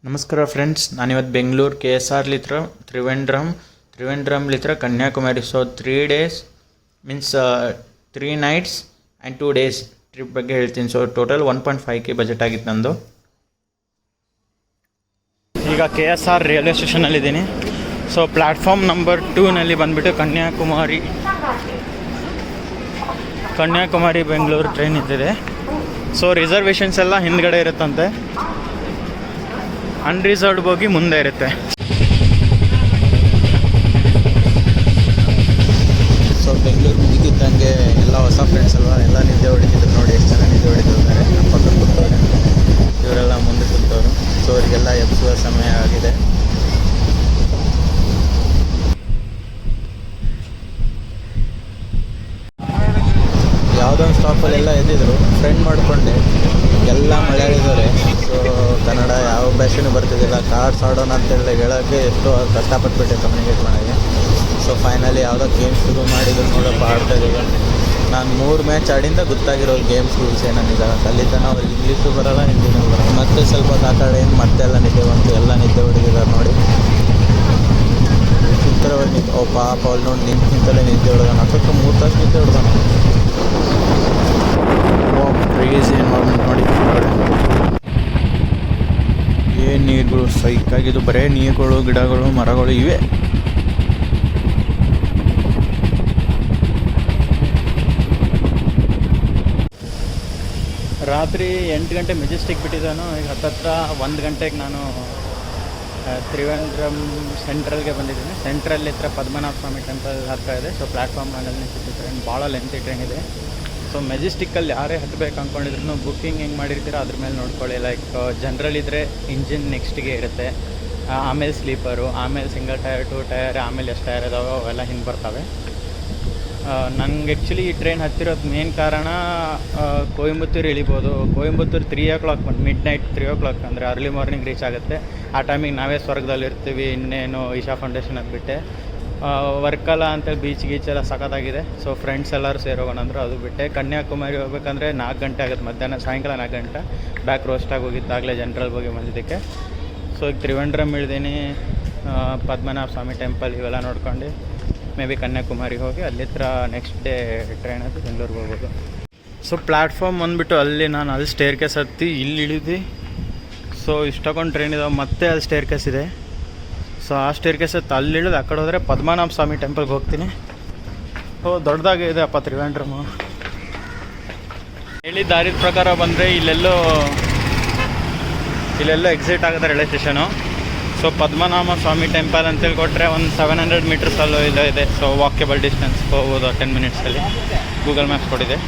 ನಮಸ್ಕಾರ ಫ್ರೆಂಡ್ಸ್, ನಾನಿವತ್ತು ಬೆಂಗಳೂರು KSR ಲಿತ್ರ ತ್ರಿವೆಂಡ್ರಮ್ಲಿತ್ರ Kanyakumari. So 3 days means 3 nights and 2 days trip ಬಗ್ಗೆ ಹೇಳ್ತೀನಿ. ಸೊ ಟೋಟಲ್ 1.5K ಬಜೆಟ್ ಆಗಿತ್ತು ನಂದು. ಈಗ KSR ರೈಲ್ವೆ ಸ್ಟೇಷನಲ್ಲಿದ್ದೀನಿ. ಸೊ ಪ್ಲ್ಯಾಟ್ಫಾರ್ಮ್ ನಂಬರ್ 2ನಲ್ಲಿ ಬಂದುಬಿಟ್ಟು ಕನ್ಯಾಕುಮಾರಿ ಬೆಂಗಳೂರು ಟ್ರೈನ್ ಇದ್ದಿದೆ. ಸೊ ರಿಸರ್ವೇಷನ್ಸ್ ಎಲ್ಲ ಹಿಂದ್ಗಡೆ ಇರುತ್ತಂತೆ, ಅನ್ರಿಸರ್ವ್ಡ್ ಹೋಗಿ ಮುಂದೆ ಇರುತ್ತೆ. ಸೊ ಬೆಂಗಳೂರು ಮುಗಿತಿದ್ದಂಗೆ ಎಲ್ಲ ಹೊಸ ಫ್ರೆಂಡ್ಸ್ ಅಲ್ವಾ, ಎಲ್ಲ ನಿದ್ದೆ ಹೊಡಿತಿದ್ರು. ನೋಡಿ ಎಷ್ಟು ಜನ ನಿದ್ದೆ ಹೊಡಿತಿದ್ದಾರೆ. ಪಕ್ಕ ಕೂತವ್ರೆ, ಇವರೆಲ್ಲ ಮುಂದೆ ಕೂತವರು. ಸೊ ಅವರಿಗೆಲ್ಲ ಎಬ್ಸುವ ಸಮಯ ಆಗಿದೆ. ಯಾವುದೋ ಒಂದು ಸ್ಟಾಪಲ್ಲೆಲ್ಲ ಎದ್ದಿದ್ರು, ಫ್ರೆಂಡ್ ಮಾಡಿಕೊಂಡೆ. ಎಲ್ಲ ಮಲಯಾಳಿದವ್ರೆ. ಸೊ ಕನ್ನಡ ಯಾವ ಭಾಷೆನೂ ಬರ್ತಿದ್ದಿಲ್ಲ. ಕಾರ್ಡ್ಸ್ ಆಡೋಣ ಅಂತೆಲ್ಲ ಹೇಳೋಕ್ಕೆ ಎಷ್ಟೋ ಕಷ್ಟಪಟ್ಬಿಟ್ಟೆ ಕಮ್ಯುನಿಕೇಟ್ ಮಾಡೋಕ್ಕೆ. ಸೊ ಫೈನಲಿ ಯಾವುದೋ ಗೇಮ್ಸ್ ಶುರು ಮಾಡಿದ್ರು. ನೋಡಪ್ಪ ಆಡ್ತಾಯಿದ್ದೀವಿ. ನಾನು 3 ಮ್ಯಾಚ್ ಆಡಿಂದ ಗೊತ್ತಾಗಿರೋ ಗೇಮ್ಸ್ ರೂಲ್ಸ್ ಏನಿದೆ. ಅಲ್ಲಿದ್ದ ನಾವು ಇಂಗ್ಲೀಷು ಬರೋಲ್ಲ, ಹಿಂದಿನೂ ಬರೋಲ್ಲ. ಮತ್ತೆ ಸ್ವಲ್ಪ ಆಟ ಆಡೇನು ಮತ್ತೆಲ್ಲ ನಿದ್ದೆ ಬಂತು. ಎಲ್ಲ ನಿದ್ದೆ ಹೊಡಿದಿದ್ದಾರೆ ನೋಡಿ. ವಿಚಿತ್ರವಾಗಿ ನಿದ್ದೆ. ಪಾಪ ಅವ್ಳು ನೋಡಿ ನಿಂತಲೇ ನಿದ್ದೆ ಹೊಡೆದ. ನಾಲ್ಕು 3 ತಾಸು ನಿದ್ದೆ ಹೊಡೆದ. ಕ್ರೇಜಿ ಎನ್ವೈರ್ಮೆಂಟ್ ನೋಡಿ. ಏನು ನೀರುಗಳು ಸೈಕಾಗಿದ್ದು, ಬರೀ ನೀರುಗಳು, ಗಿಡಗಳು, ಮರಗಳು ಇವೆ. ರಾತ್ರಿ 8 ಗಂಟೆ ಮೆಜೆಸ್ಟಿಕ್ ಬಿಟ್ಟಿದ್ದಾನು. ಈಗ ಹತ್ತತ್ರ 1 ಗಂಟೆಗೆ ನಾನು ತ್ರಿವೆಂಡ್ರಮ್ ಸೆಂಟ್ರಲ್ಗೆ ಬಂದಿದ್ದೀನಿ. ಸೆಂಟ್ರಲ್ಲಿ ಹತ್ರ ಪದ್ಮನಾಭ ಸ್ವಾಮಿ ಟೆಂಪಲ್ ಹತ್ತಿರ ಇದೆ. ಸೊ ಪ್ಲ್ಯಾಟ್ಫಾರ್ಮ್ನಲ್ಲಿ ನಿಂತಿದ್ದು ಟ್ರೈನ್ ಭಾಳ ಲೆಂತಿ ಟ್ರೈನ್ ಇದೆ. ಸೊ ಮೆಜೆಸ್ಟಿಕ್ಕಲ್ಲಿ ಯಾರೇ ಹತ್ತಬೇಕು ಅಂದ್ಕೊಂಡಿದ್ರು ಬುಕ್ಕಿಂಗ್ ಹೆಂಗೆ ಮಾಡಿರ್ತೀರೋ ಅದ್ರ ಮೇಲೆ ನೋಡ್ಕೊಳ್ಳಿ. ಲೈಕ್ ಜನರಲ್ ಇದ್ದರೆ ಇಂಜಿನ್ ನೆಕ್ಸ್ಟಿಗೆ ಇರುತ್ತೆ, ಆಮೇಲೆ ಸ್ಲೀಪರು, ಆಮೇಲೆ ಸಿಂಗಲ್ ಟೈರ್, 2 ಟೈರ್, ಆಮೇಲೆ ಎಷ್ಟು ಟೈರ್ ಇದಾವೋ ಅವೆಲ್ಲ ಹಿಂಗೆ ಬರ್ತವೆ. ನನಗೆ ಆ್ಯಕ್ಚುಲಿ ಈ ಟ್ರೈನ್ ಹತ್ತಿರೋದು ಮೇನ್ ಕಾರಣ ಕೊಯಂಬತ್ತೂರು ಇಳಿಬೋದು. Coimbatore 3 o'clock midnight 3 o'clock ಅಂದರೆ ಅರ್ಲಿ ಮಾರ್ನಿಂಗ್ ರೀಚ್ ಆಗುತ್ತೆ. ಆ ಟೈಮಿಗೆ ನಾವೇ ಸ್ವರ್ಗದಲ್ಲಿರ್ತೀವಿ. ಇನ್ನೇನು ಈಶಾ ಫೌಂಡೇಶನ್ ಅದು ಬಿಟ್ಟೆ ವರ್ಕಲ ಅಂತೇಳಿ ಬೀಚ್ ಗೀಚೆಲ್ಲ ಸಖತ್ತಾಗಿದೆ. ಸೊ ಫ್ರೆಂಡ್ಸ್ ಎಲ್ಲರೂ ಸೇರೋಗೋಣ ಅಂದರು, ಅದು ಬಿಟ್ಟೆ. ಕನ್ಯಾಕುಮಾರಿ ಹೋಗ್ಬೇಕಂದ್ರೆ 4 ಗಂಟೆ ಆಗುತ್ತೆ, ಮಧ್ಯಾಹ್ನ ಸಾಯಂಕಾಲ 4 ಗಂಟೆ. ಬ್ಯಾಕ್ ರೋಸ್ಟಾಗಿ ಹೋಗಿದ್ದಾಗಲೇ ಜನರಲ್ ಹೋಗಿ ಬಂದಿದ್ದಕ್ಕೆ. ಸೊ ಈಗ ತ್ರಿವೆಂಡ್ರಮ್ ಇಳಿದೀನಿ. ಪದ್ಮನಾಭ ಸ್ವಾಮಿ ಟೆಂಪಲ್ ಇವೆಲ್ಲ ನೋಡ್ಕೊಂಡು ಮೇ ಬಿ ಕನ್ಯಾಕುಮಾರಿ ಹೋಗಿ ಅಲ್ಲಿತ್ರ ನೆಕ್ಸ್ಟ್ ಡೇ ಟ್ರೈನ್ ಹತ್ತಿ ಬೆಂಗಳೂರಿಗೆ ಹೋಗ್ಬೋದು. ಸೊ ಪ್ಲ್ಯಾಟ್ಫಾರ್ಮ್ ಬಂದುಬಿಟ್ಟು ಅಲ್ಲಿ ನಾನು ಅಲ್ಲಿ ಸ್ಟೇರ್ ಕೇಸ್ ಹತ್ತಿ ಇಲ್ಲಿ ಇಳಿದು. ಸೊ ಇಷ್ಟೊಂದು ಟ್ರೈನ್ ಇದಾವೆ, ಮತ್ತೆ ಅಲ್ಲಿ ಸ್ಟೇರ್ ಕೇಸ್ ಇದೆ. ಸೊ ಆ ಸ್ಟೇರ್ ಕೇಸ್ ಹತ್ತು ಅಲ್ಲಿ ಇಳಿದು ಆ ಕಡೆ ಹೋದರೆ ಪದ್ಮನಾಭ ಸ್ವಾಮಿ ಟೆಂಪಲ್ಗೆ ಹೋಗ್ತೀನಿ. ಓ ದೊಡ್ಡದಾಗಿ ಇದೆ ಅಪ್ಪ ತ್ರಿವೆಂಡ್ರಮು. ಹೇಳಿದ ದಾರಿದ ಪ್ರಕಾರ ಬಂದರೆ ಇಲ್ಲೆಲ್ಲೋ ಎಕ್ಸಿಟ್ ಆಗುತ್ತೆ ರೈಲ್ವೆ ಸ್ಟೇಷನು. ಸೊ ಪದ್ಮನಾಭ ಸ್ವಾಮಿ ಟೆಂಪಲ್ ಅಂತೇಳಿ ಕೊಟ್ಟರೆ ಒಂದು 700 meters ಅಲ್ಲೋ ಇಲ್ಲೋ ಇದೆ. ಸೊ ವಾಕೇಬಲ್ ಡಿಸ್ಟೆನ್ಸ್ ಹೋಗ್ಬೋದು 10 minutesಲ್ಲಿ. ಗೂಗಲ್ ಮ್ಯಾಪ್ಸ್ ಕೊಟ್ಟಿದೆ.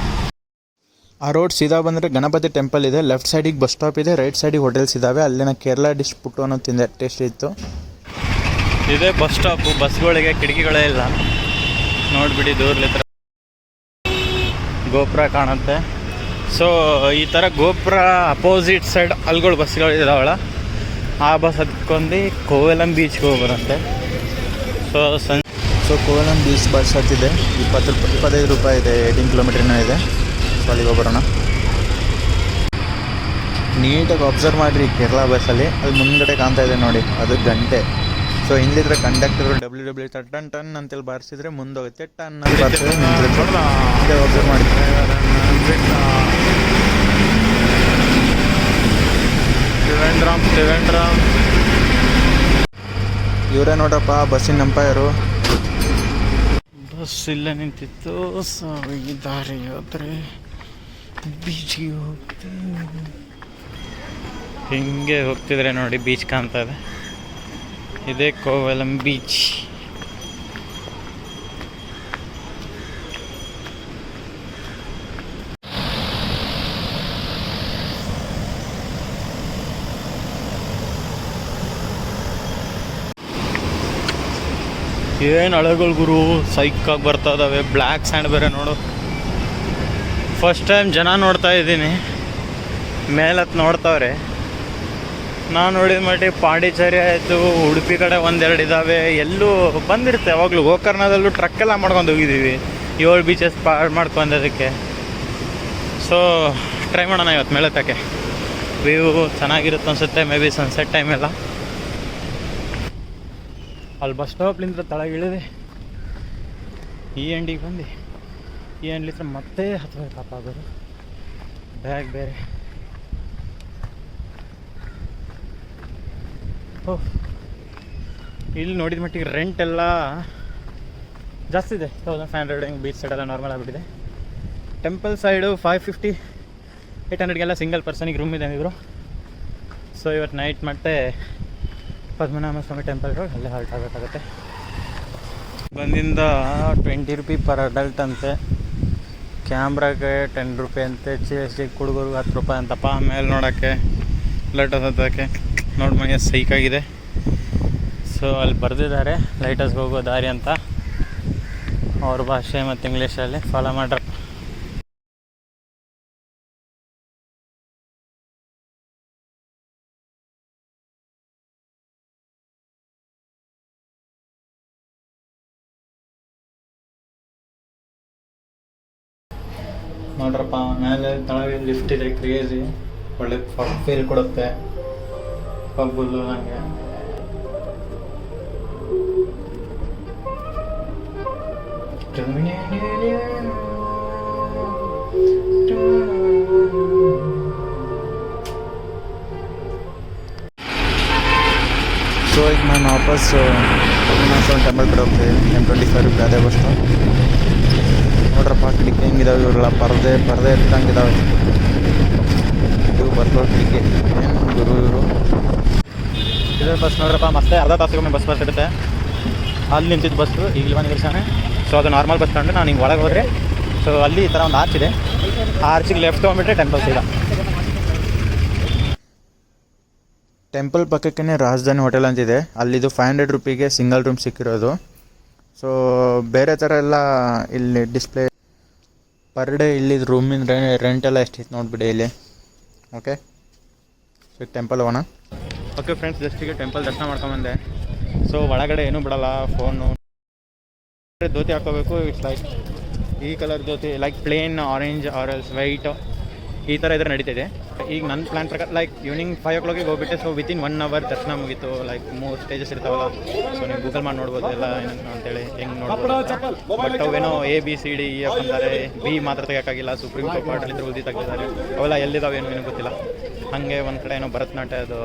ಆ ರೋಡ್ ಸೀದಾ ಬಂದರೆ ಗಣಪತಿ ಟೆಂಪಲ್ ಇದೆ. ಲೆಫ್ಟ್ ಸೈಡಿಗೆ ಬಸ್ ಸ್ಟಾಪ್ ಇದೆ, ರೈಟ್ ಸೈಡಿಗೆ ಹೋಟೆಲ್ಸ್ ಇದ್ದಾವೆ. ಅಲ್ಲಿನ ಕೇರಳ ಡಿಶ್ ಪುಟ್ಟು ಅನ್ನೋ ತಿಂದೆ, ಟೇಸ್ಟ್ ಇತ್ತು. ಇದೇ ಬಸ್ ಸ್ಟಾಪು. ಬಸ್ಗಳಿಗೆ ಕಿಟಕಿಗಳೇ ಇಲ್ಲ. ನೋಡಿಬಿಡಿ ದೂರಲಿತ್ರ ಗೋಪುರ ಕಾಣುತ್ತೆ. ಸೊ ಈ ಥರ ಗೋಪುರ ಅಪೋಸಿಟ್ ಸೈಡ್ ಅಲ್ಗಳು ಬಸ್ಗಳು ಇದಾವಳ, ಆ ಬಸ್ ಹತ್ಕೊಂಡು ಕೋವಲಂ ಬೀಚ್ಗೆ ಹೋಗೋರಂತೆ. ಸೊ ಕೋವಲಂ ಬೀಚ್ ಬಸ್ ಹತ್ತಿದೆ. 25 ರೂಪಾಯಿ ಇದೆ. 18 kilometer ಇದೆ. ಸೊ ಅಲ್ಲಿಗೆ ಹೋಗೋಣ. ನೀಟಾಗಿ ಅಬ್ಸರ್ವ್ ಮಾಡಿರಿ ಕೇರಳ ಬಸ್ಸಲ್ಲಿ. ಅಲ್ಲಿ ಮುಂದ್ಗಡೆ ಕಾಣ್ತಾ ಇದೆ ನೋಡಿ, ಅದು ಗಂಟೆ. ಸೊ ಹಿಂದಿದ್ರೆ ಕಂಡಕ್ಟರು WW ಟನ್ ಅಂತೇಳಿ ಬಾರಿಸಿದ್ರೆ ಮುಂದೋಗುತ್ತೆ, ಟನ್ ಅಂತ ಬರ್ತದೆ, ನಿಂತಿರುತ್ತೆ. ಅಬ್ಸರ್ವ್ ಮಾಡಿ. ತ್ರಿವೆಂಡ್ರಮ್ ಇವರೇ ನೋಡ್ರಪ್ಪ ಬಸ್ಸಿನ ಅಂಪೈರು. ಬಸ್ ಇಲ್ಲೇ ನಿಂತಿತ್ತು. ಸೊ ಈ ದಾರಿ ಹೋದ್ರೆ ಬೀಚ್ಗೆ ಹೋಗ್ತೀವಿ. ಹಿಂಗೆ ಹೋಗ್ತಿದ್ರೆ ನೋಡಿ ಬೀಚ್ ಕಾಣ್ತಾ ಇದೆ. ಇದೇ ಕೋವಲಂ ಬೀಚ್. ಏನು ಅಳೆಗಳು ಗುರು, ಸೈಕಾಗಿ ಬರ್ತಾ ಇದ್ದಾವೆ. ಬ್ಲ್ಯಾಕ್ ಸ್ಯಾಂಡ್ ಬೇರೆ ನೋಡು. ಫಸ್ಟ್ ಟೈಮ್ ಜನ ನೋಡ್ತಾ ಇದ್ದೀನಿ, ಮೇಲತ್ತು ನೋಡ್ತಾವ್ರೆ. ನಾನು ನೋಡಿದ ಮಟ್ಟಿಗೆ ಪಾಂಡಿಚೇರಿ ಆಯಿತು, ಉಡುಪಿ ಕಡೆ 1-2 ಇದ್ದಾವೆ. ಎಲ್ಲೂ ಬಂದಿರುತ್ತೆ ಯಾವಾಗಲೂ. ಗೋಕರ್ಣದಲ್ಲೂ ಟ್ರಕ್ಕೆಲ್ಲ ಮಾಡ್ಕೊಂಡು ಹೋಗಿದ್ದೀವಿ 7 ಬೀಚಸ್ ಪಾರ್ ಮಾಡ್ಕೊಂಡೋದಕ್ಕೆ. ಸೊ ಟ್ರೈ ಮಾಡೋಣ ಇವತ್ತು ಮೇಲೆತ್ತಕ್ಕೆ. ವ್ಯೂ ಚೆನ್ನಾಗಿರುತ್ತೆ ಅನಿಸುತ್ತೆ, ಮೇ ಬಿ ಸನ್ಸೆಟ್ ಟೈಮೆಲ್ಲ. ಅಲ್ಲಿ ಬಸ್ ಸ್ಟಾಪ್ಲಿಂದ ತಳಗೆ ಇಳಿದೆ ಈ ಎಂಡಿಗೆ ಬಂದು ಈ ಎಂಡ್ಲಿತ್ರ ಮತ್ತೆ ಹತ್ತಬೇಕಪ್ಪ. ಆಗೋದು ಬ್ಯಾಗ್ ಬೇರೆ. ಓಹ್, ಇಲ್ಲಿ ನೋಡಿದ ಮಟ್ಟಿಗೆ ರೆಂಟ್ ಎಲ್ಲ ಜಾಸ್ತಿ ಇದೆ. 1500 ಹಿಂಗೆ ಬೀಚ್ ಸೈಡೆಲ್ಲ ನಾರ್ಮಲ್ ಆಗಿಬಿಟ್ಟಿದೆ. ಟೆಂಪಲ್ ಸೈಡು 550 800ಗೆಲ್ಲ ಸಿಂಗಲ್ ಪರ್ಸನಿಗೆ ರೂಮ್ ಇದೆ ಇವರು. ಸೊ ಇವತ್ತು ನೈಟ್ ಮತ್ತೆ ಪದ್ಮನಾಭ ಸ್ವಾಮಿ ಟೆಂಪಲ್ಗೆ ಹೋಗಿ ಅಲ್ಲೇ ಹಾಲ್ಟ್ ಆಗಬೇಕಾಗತ್ತೆ. ಬಂದಿಂದ 20 ರೂಪಿ ಪರ್ ಅಡಲ್ಟ್ ಅಂತೆ, ಕ್ಯಾಮ್ರಾಗೆ 10 ರೂಪಾಯಿ ಅಂತೆ, ಚಿಕ್ಕ ಹುಡುಗರಿಗೆ 10 ರೂಪಾಯಿ ಅಂತಪ್ಪ. ಮೇಲೆ ನೋಡೋಕ್ಕೆ ಲೈಟ್ ಹತ್ತೋಕ್ಕೆ ನೋಡಿ ಮನೆ ಸೈಕಾಗಿದೆ. ಸೊ ಅಲ್ಲಿ ಬರೆದಿದ್ದಾರೆ ಲೈಟ್ ಹೌಸ್ಗೆ ಹೋಗೋ ದಾರಿ ಅಂತ, ಅವ್ರ ಭಾಷೆ ಮತ್ತು ಇಂಗ್ಲೀಷಲ್ಲಿ. ಫಾಲೋ ಮಾಡ್ರ. ನೋಡ್ರಪ್ಪ, ಮೇಲೆ ತಳಗೆ ಲಿಫ್ಟ್ ಇದೆ, ಕ್ರೇಜಿ, ಒಳ್ಳೆ ಫೀಲ್ ಕೊಡುತ್ತೆ. ಪಬ್ಬುಲ್ಲು ನನಗೆ ಸೊ ಈಗ ನಾನು ವಾಪಸ್ ಟೆಂಪಲ್ ಕಡೆ ಹೋಗ್ತಾಯಿದ್ದೀನಿ. M25 ರೂಪಾಯಿ ಅದೇ ಬಸ್. ನೋಡ್ರಪ್ಪ ಕಿಟಕಿ ಹೆಂಗಿದಾವೆ, ಇವ್ರಲ್ಲ ಪರದೆ ಎತ್ತಂಗಿದಾವೆ. ಇದು ಬರ್ಬೋದು ಕಿಟಕಿ. ಏನು ಗುರು ಇವರು. ಇದೇ ಬಸ್ ನೋಡ್ರಪ್ಪ, ಮತ್ತೆ ಅರ್ಧ ತಾಸಿಗೊಮ್ಮೆ ಬಸ್ ಇರುತ್ತೆ. ಅಲ್ಲಿ ನಿಂತಿದ್ದು ಬಸ್ಸು ಈಗ ಬಂದು ನಿಲ್ಸಾನೆ. ಸೊ ಅದು ನಾರ್ಮಲ್ ಬಸ್ ಸ್ಟ್ಯಾಂಡು. ನಾನು ಹಿಂಗೆ ಒಳಗೆ ಹೋದರೆ ಸೊ ಅಲ್ಲಿ ಈ ಥರ ಒಂದು ಆರ್ಚ್ ಇದೆ. ಆ ಆರ್ಚಿಗೆ ಲೆಫ್ಟ್ ತೊಗೊಂಡ್ಬಿಟ್ರೆ ಟೆಂಪಲ್ಸ್ ಇಲ್ಲ. ಟೆಂಪಲ್ ಪಕ್ಕಕ್ಕೇ ರಾಜಧಾನಿ ಹೋಟೆಲ್ ಅಂತಿದೆ. ಅಲ್ಲಿದು 500 ರೂಪಿಗೆ ಸಿಂಗಲ್ ರೂಮ್ ಸಿಕ್ಕಿರೋದು. ಸೊ ಬೇರೆ ಥರ ಎಲ್ಲ ಇಲ್ಲಿ ಡಿಸ್ಪ್ಲೇ ಪರ್ ಡೇ ಇಲ್ಲಿದ್ದು ರೂಮಿನ ರೆಂಟ್ ಎಲ್ಲ ಎಷ್ಟಿತ್ತು ನೋಡಿಬಿಡಿ ಇಲ್ಲಿ. ಓಕೆ, ಸೊ ಟೆಂಪಲ್ ಹೋಗೋಣ. ಓಕೆ ಫ್ರೆಂಡ್ಸ್, ಜಸ್ಟಿಗೆ ಟೆಂಪಲ್ ದರ್ಶನ ಮಾಡ್ಕೊಂಬಂದೆ. ಸೊ ಒಳಗಡೆ ಏನೂ ಬಿಡಲ್ಲ, ಫೋನು ಧೋತಿ ಹಾಕೋಬೇಕು. ಇಟ್ಸ್ ಲೈಕ್ ಈ colour dhoti, like plain orange or else white, ಈ ಥರ ಇದ್ರೆ ನಡೀತಿದೆ. ಈಗ ನನ್ನ ಪ್ಲ್ಯಾನ್ ಪ್ರಕಾರ ಲೈಕ್ ಈವ್ನಿಂಗ್ 5 o'clock ಹೋಗ್ಬಿಟ್ಟೆ. ಸೊ ವಿತಿನ್ 1 hour ದರ್ಶನ ಮುಗೀತು. ಲೈಕ್ 3 ಸ್ಟೇಜಸ್ ಇರ್ತಾವಲ್ಲ, ಸೊ ನೀವು ಗೂಗಲ್ ಮಾಡಿ ನೋಡ್ಬೋದು ಎಲ್ಲ ಏನಂತ ಅಂತೇಳಿ ಹೆಂಗೆ ನೋಡ್ಬೋದು. ಬಟ್ ಅವೇನೋ ABCDEF ಅಂತಾರೆ, B ಮಾತ್ರ ತೆಗೋಕ್ಕಾಗಿಲ್ಲ. ಸುಪ್ರೀಂ ಕೋರ್ಟಲ್ಲಿ ಉಳಿದು ತೆಗೆದಿದ್ದಾರೆ. ಅವೆಲ್ಲ ಎಲ್ಲಿದ್ದಾವೆ ಏನೋ ಗೊತ್ತಿಲ್ಲ. ಹಾಗೆ ಒಂದು ಕಡೆ ಏನೋ ಭರತನಾಟ್ಯದು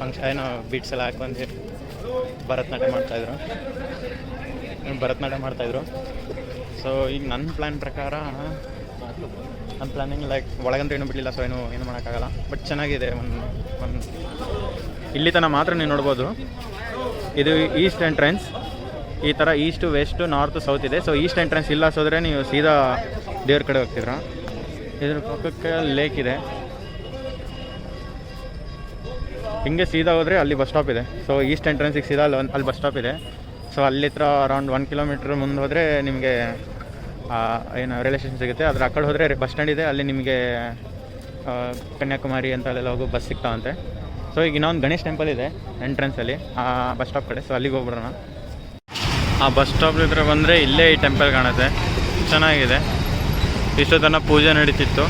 ಫಂಕ್ಷನ್ ಏನೋ ಬೀಟ್ಸ್ ಎಲ್ಲ ಹಾಕಿ ಬಂದು ಭರತನಾಟ್ಯ ಮಾಡ್ತಾಯಿದ್ರು. ಸೊ ಈಗ ನನ್ನ ಪ್ಲ್ಯಾನ್ ಪ್ರಕಾರ ನನ್ನ ಪ್ಲ್ಯಾನಿಂಗ್ ಲೈಕ್ ಒಳಗಂತೂ ಏನೂ ಬಿಡಲಿಲ್ಲ. ಸೊ ಏನು ಮಾಡೋಕ್ಕಾಗಲ್ಲ. ಬಟ್ ಚೆನ್ನಾಗಿದೆ. ಒಂದು ಇಲ್ಲಿ ತನಕ ಮಾತ್ರ ನೀವು ನೋಡ್ಬೋದು. ಇದು ಈಸ್ಟ್ ಎಂಟ್ರೆನ್ಸ್. ಈ ಥರ ಈಸ್ಟು ವೆಸ್ಟು ನಾರ್ತು ಸೌತ್ ಇದೆ. ಸೊ ಈಸ್ಟ್ ಎಂಟ್ರೆನ್ಸ್ ಇಲ್ಲ ಸೋದ್ರೆ ನೀವು ಸೀದಾ ದೇವ್ರ ಕಡೆ ಹೋಗ್ತಿದ್ರ. ಇದ್ರ ಪಕ್ಕಕ್ಕೆ ಲೇಕ್ ಇದೆ. ಹಿಂಗೆ ಸೀದಾ ಹೋದರೆ ಅಲ್ಲಿ ಬಸ್ ಸ್ಟಾಪ್ ಇದೆ. ಸೊ ಈಸ್ಟ್ ಎಂಟ್ರೆನ್ಸಿಗೆ ಸೀದಾ ಅಲ್ಲಿ ಬಸ್ ಸ್ಟಾಪ್ ಇದೆ. ಸೊ ಅಲ್ಲಿತ್ರ ಅರೌಂಡ್ 1 kilometer ಮುಂದೆ ಹೋದರೆ ನಿಮಗೆ ಏನು ರೈಲ್ವೆ ಸ್ಟೇಷನ್ ಸಿಗುತ್ತೆ. ಅದ್ರ ಆ ಕಡೆ ಹೋದರೆ ಬಸ್ ಸ್ಟ್ಯಾಂಡ್ ಇದೆ. ಅಲ್ಲಿ ನಿಮಗೆ ಕನ್ಯಾಕುಮಾರಿ ಅಂತ ಅಲ್ಲೆಲ್ಲ ಹೋಗೋ ಬಸ್ ಸಿಗ್ತಾವಂತೆ. ಸೊ ಈಗ ಇನ್ನೊಂದು ಗಣೇಶ್ ಟೆಂಪಲ್ ಇದೆ ಎಂಟ್ರೆನ್ಸಲ್ಲಿ ಆ ಬಸ್ ಸ್ಟಾಪ್ ಕಡೆ. ಸೊ ಅಲ್ಲಿಗೆ ಹೋಗ್ಬಿಡೋಣ. ಆ ಬಸ್ ಸ್ಟಾಪ್ ಹತ್ರ ಬಂದರೆ ಇಲ್ಲೇ ಈ ಟೆಂಪಲ್ ಕಾಣುತ್ತೆ. ಚೆನ್ನಾಗಿದೆ. ಇಷ್ಟೊತ್ತನ ಪೂಜೆ ನಡೀತಿತ್ತು.